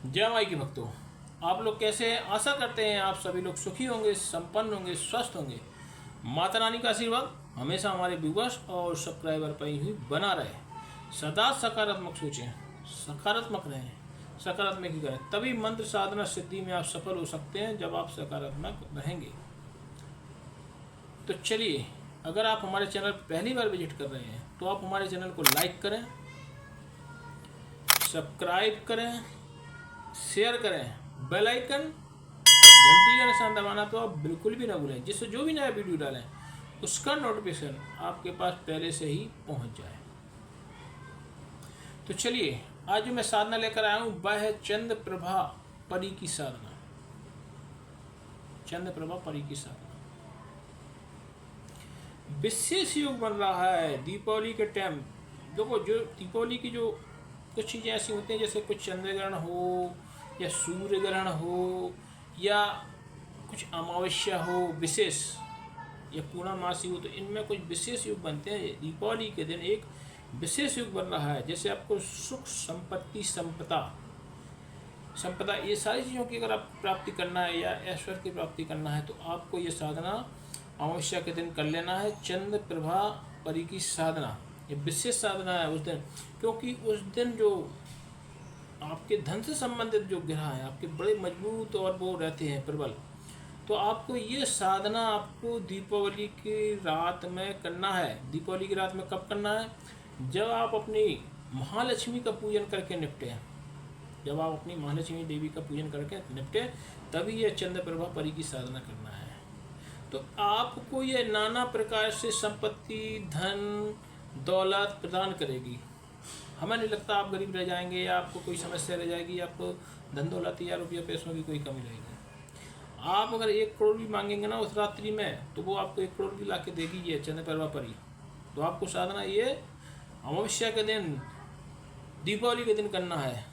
जय माई के भक्तों, आप लोग कैसे हैं? आशा करते हैं आप सभी लोग सुखी होंगे, संपन्न होंगे, स्वस्थ होंगे। माता रानी का आशीर्वाद हमेशा हमारे व्यूवर्स और सब्सक्राइबर पर ही बना रहे। सदा सकारात्मक सोचें, सकारात्मक रहें, सकारात्मक ही करें, तभी मंत्र साधना सिद्धि में आप सफल हो सकते हैं जब आप सकारात्मक रहेंगे। तो चलिए, अगर आप हमारे चैनल पहली बार विजिट कर रहे हैं तो आप हमारे चैनल को लाइक करें, सब्सक्राइब करें, शेयर करें, बेल आइकन घंटी का निशान दबाना तो आप बिल्कुल भी ना भूलें, जिससे जो भी नया वीडियो डालें उसका नोटिफिकेशन आपके पास पहले से ही पहुंच जाए। तो चलिए, आज जो मैं साधना लेकर आया हूं वह है चंद्र प्रभा परी की साधना। चंद्र प्रभा परी की साधना विशेष योग बन रहा है दीपावली के टाइम। देखो, जो दीपावली की जो कुछ चीज़ें ऐसी होती हैं, जैसे कुछ चंद्र ग्रहण हो या सूर्य ग्रहण हो या कुछ अमावस्या हो विशेष, या पूर्णमासी हो, तो इनमें कुछ विशेष योग बनते हैं। दीपावली के दिन एक विशेष योग बन रहा है, जैसे आपको सुख, संपत्ति, संपदा ये सारी चीज़ों की अगर आप प्राप्ति करना है या ऐश्वर्य की प्राप्ति करना है तो आपको ये साधना अमावस्या के दिन कर लेना है। चंद्र प्रभा परी की साधना ये विशेष साधना है उस दिन, क्योंकि उस दिन जो आपके धन से संबंधित जो ग्रह हैं आपके बड़े मजबूत और वो रहते हैं प्रबल। तो आपको ये साधना आपको दीपावली की रात में करना है। दीपावली की रात में कब करना है? जब आप अपनी महालक्ष्मी का पूजन करके निपटे, जब आप अपनी महालक्ष्मी देवी का पूजन करके निपटे, तभी यह चंद्र प्रभा परी की साधना करना है। तो आपको ये नाना प्रकार से संपत्ति, धन, दौलत प्रदान करेगी। हमें नहीं लगता आप गरीब रह जाएंगे या आपको कोई समस्या रह जाएगी, आपको धन दौलत या रुपया पैसों की कोई कमी रहेगी। आप अगर 1 करोड़ भी मांगेंगे ना उस रात्रि में, तो वो आपको 1 करोड़ भी ला के देगी ये चंद्र प्रभा परी। तो आपको साधना ये अमावस्या के दिन, दीपावली के दिन करना है।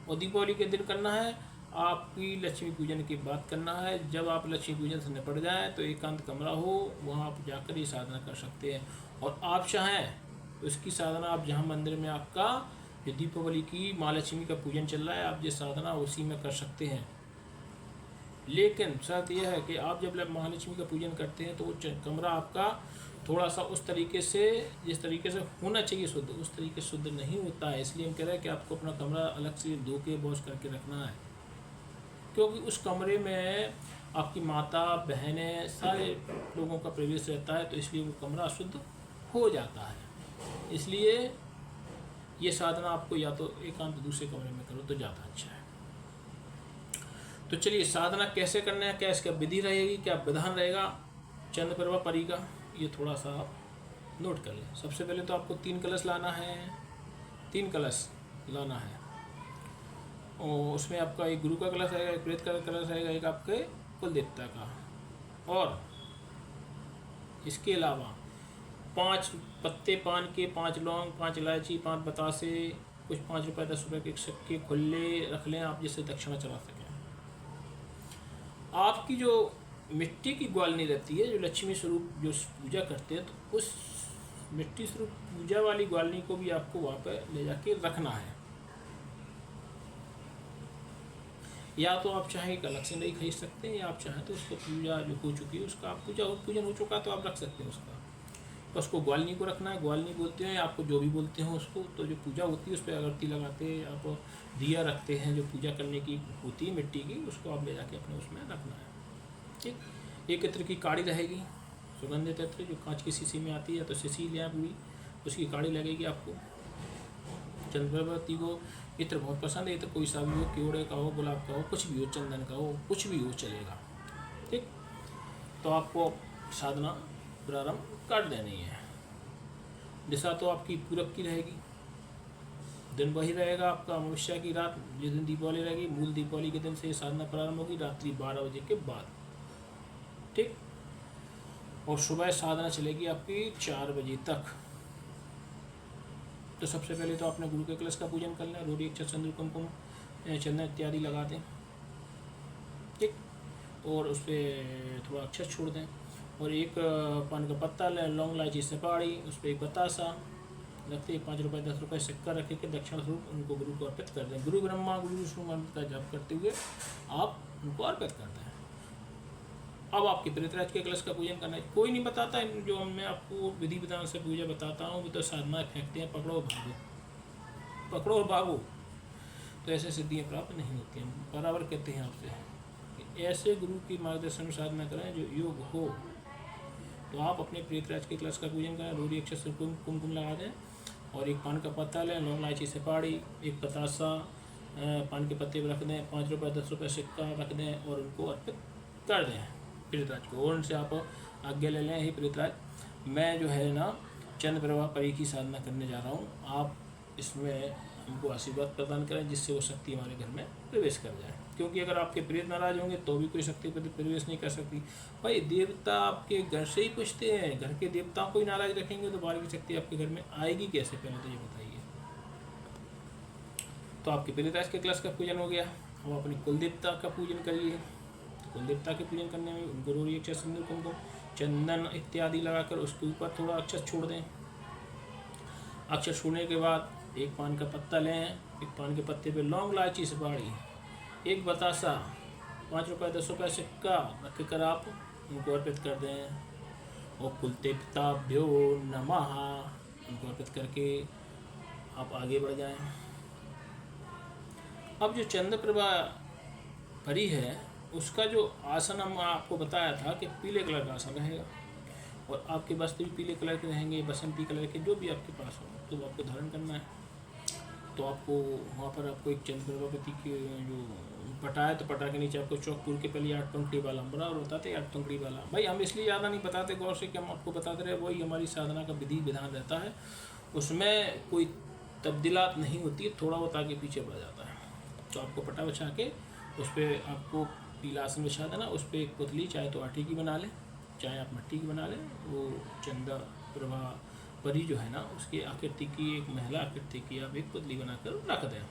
और दीपावली के दिन करना है, आपकी लक्ष्मी पूजन की बात करना है। जब आप लक्ष्मी पूजन से निपट जाएं तो एकांत कमरा हो, वहाँ आप जाकर ये साधना कर सकते हैं। और आप चाहें तो इसकी साधना आप जहाँ मंदिर में आपका जो दीपावली की महालक्ष्मी का पूजन चल रहा है, आप ये साधना उसी में कर सकते हैं। लेकिन शर्त यह है कि आप जब महालक्ष्मी का पूजन करते हैं तो वो कमरा आपका थोड़ा सा उस तरीके से, जिस तरीके से होना चाहिए शुद्ध, उस तरीके से शुद्ध नहीं होता है। इसलिए हम कह रहे हैं कि आपको अपना कमरा अलग से धो के वॉश करके रखना है, क्योंकि उस कमरे में आपकी माता, बहनें, सारे लोगों का प्रवेश रहता है, तो इसलिए वो कमरा अशुद्ध हो जाता है। इसलिए ये साधना आपको या तो एकांत दूसरे कमरे में करो तो ज़्यादा अच्छा है। तो चलिए, साधना कैसे करना है, क्या इसका विधि रहेगी, क्या विधान रहेगा चंद्र प्रभा परी का, ये थोड़ा सा आप नोट कर लें। सबसे पहले तो आपको 3 कलश लाना है। 3 कलश लाना है, और उसमें आपका एक गुरु का कलश रहेगा, एक प्रेत का कलश रहेगा, एक आपके कुल देवता का। और इसके अलावा 5 पत्ते पान के, 5 लौंग, 5 इलायची, 5 बतासे, कुछ 5 रुपये 10 रुपये के सिक्के खुले रख लें आप, जिससे दक्षिणा चला सकें। आपकी जो मिट्टी की ग्वालनी रहती है, जो लक्ष्मी स्वरूप जो पूजा करते हैं, तो उस मिट्टी स्वरूप पूजा वाली ग्वालनी को भी आपको वहाँ पर ले जाके रखना है। या तो आप चाहें एक अलग से नहीं खरीद सकते हैं, या आप चाहें तो उसको पूजा जो हो चुकी है उसका आप पूजन हो चुका तो आप रख सकते हैं उसका। तो उसको ग्वालनी को रखना है। ग्वालनी बोलते हैं, आपको जो भी बोलते हैं उसको। तो जो पूजा होती है उस पर अगरबत्ती लगाते हैं, आप दिया रखते हैं, जो पूजा करने की होती है मिट्टी की, उसको आप ले जाके अपने उसमें रखना है। ठीक, एक इत्र की काड़ी रहेगी, सुगंधित इत्र जो कांच की शीशी में आती है, तो शीशी ले पूरी, उसकी काड़ी लगेगी आपको। चंद्रवती को इत्र बहुत पसंद है। इत्र कोई सा भी हो, केवड़े का हो, गुलाब का हो, कुछ भी हो, चंदन का हो, कुछ भी हो चलेगा। ठीक, तो आपको साधना प्रारंभ कर देनी है। दिशा तो आपकी पूरब की रहेगी, दिन वही रहेगा आपका अमावस्या की रात, जिस दिन दीपावली रहेगी। मूल दीपावली के दिन से ये साधना प्रारंभ होगी रात्रि 12 बजे के बाद। ठीक, और सुबह साधना चलेगी आपकी 4 बजे तक। तो सबसे पहले तो आपने गुरु के कलश का पूजन कर लें, रोड़ी, अक्षत, सिंदूर, कुमकुम, चंदन इत्यादि लगा दें। ठीक, और उस पर थोड़ा अक्षत छोड़ दें, और एक पान का पत्ता लें, लौंग, इलायची, सुपारी, उस पर एक बतासा, रखते ही 5 रुपये 10 रुपये सिक्का रख के दक्षिण स्वरूप उनको गुरु को अर्पित कर दें। गुरु ब्रह्मा गुरु विष्णु मंत्र का जप करते हुए आप उनको अर्पित कर दें। अब आपके प्रेतराज के कलश का पूजन करना है। कोई नहीं बताता, जो मैं आपको विधि विधान से पूजा बताता हूँ वो तो साधना फेंकते हैं, पकड़ो भागो, पकड़ो और भागो, तो ऐसे सिद्धियाँ प्राप्त नहीं होती हैं। बराबर कहते हैं आपसे कि ऐसे गुरु की मार्गदर्शन में साधना करें जो योग हो। तो आप अपने प्रेतराज के कलश का पूजन करें, रोरी अक्षर से कुमकुम लगा दें और एक पान का पत्ता लें, लौंग इलायची सुपारी, एक पतासा पान के पत्ते पर रख दें, 5 रुपये 10 रुपये सिक्का रख दें और उनको अर्पित कर दें प्रेतराज को। और उनसे आप आज्ञा ले लें, ही प्रेतराज मैं जो है ना चंद्र प्रभा परी की साधना करने जा रहा हूँ, आप इसमें हमको आशीर्वाद प्रदान करें जिससे वो शक्ति हमारे घर में प्रवेश कर जाए। क्योंकि अगर आपके प्रेत नाराज होंगे तो भी कोई शक्ति प्रवेश नहीं कर सकती। भाई देवता आपके घर से ही पूछते हैं, घर के देवताओं को ही नाराज रखेंगे तो बाहर की शक्ति आपके घर में आएगी कैसे, पहले तो ये बताइए। तो आपके प्रेतराज के कलश का पूजन हो गया। अब अपनी कुल देवता का पूजन करिए। कुल देवता के पूजन करने में उनको रोरी अक्षर सिंदूर कुमकुम चंदन इत्यादि लगाकर उसके ऊपर थोड़ा अक्षर छोड़ दें। अक्षर छोड़ने के बाद एक पान का पत्ता लें, एक पान के पत्ते पे लौंग इलायची सुपारी, एक बतासा, 5 रुपये 10 रुपये सिक्का रख कर आप उनको अर्पित कर दें। और कुलदेवताभ्यो नमः उनको अर्पित करके आप आगे बढ़ जाएं। अब जो चंद्र प्रभा परी है उसका जो आसन हम आपको बताया था कि पीले कलर का आसन रहेगा और आपके वस्त्र भी पीले कलर के रहेंगे, बसंती कलर के, जो भी आपके पास हो तो आपको धारण करना है। तो आपको वहाँ पर आपको एक चंद्र प्रभापति की जो पटा है तो पटा के नीचे आपको चौक पूर के पहले 8 पंखड़ी वाला बराबर बताते 8 पंखड़ी वाला। भाई हम इसलिए ज़्यादा नहीं बताते गौर से कि हम आपको बताते रहे, वही हमारी साधना का विधि विधान रहता है, उसमें कोई तब्दीलात नहीं होती है, थोड़ा बहुत आगे पीछे बढ़ जाता है। तो आपको पटा बिछा के उस पर आपको पीला आसन बिछा देना, उस पर एक पुतली चाहे तो आटे की बना लें चाहे आप मिट्टी की बना लें, वो चंद्र प्रभा परी जो है ना उसकी आकृति की, एक महिला आकृति की आप एक पुतली बनाकर रख दें।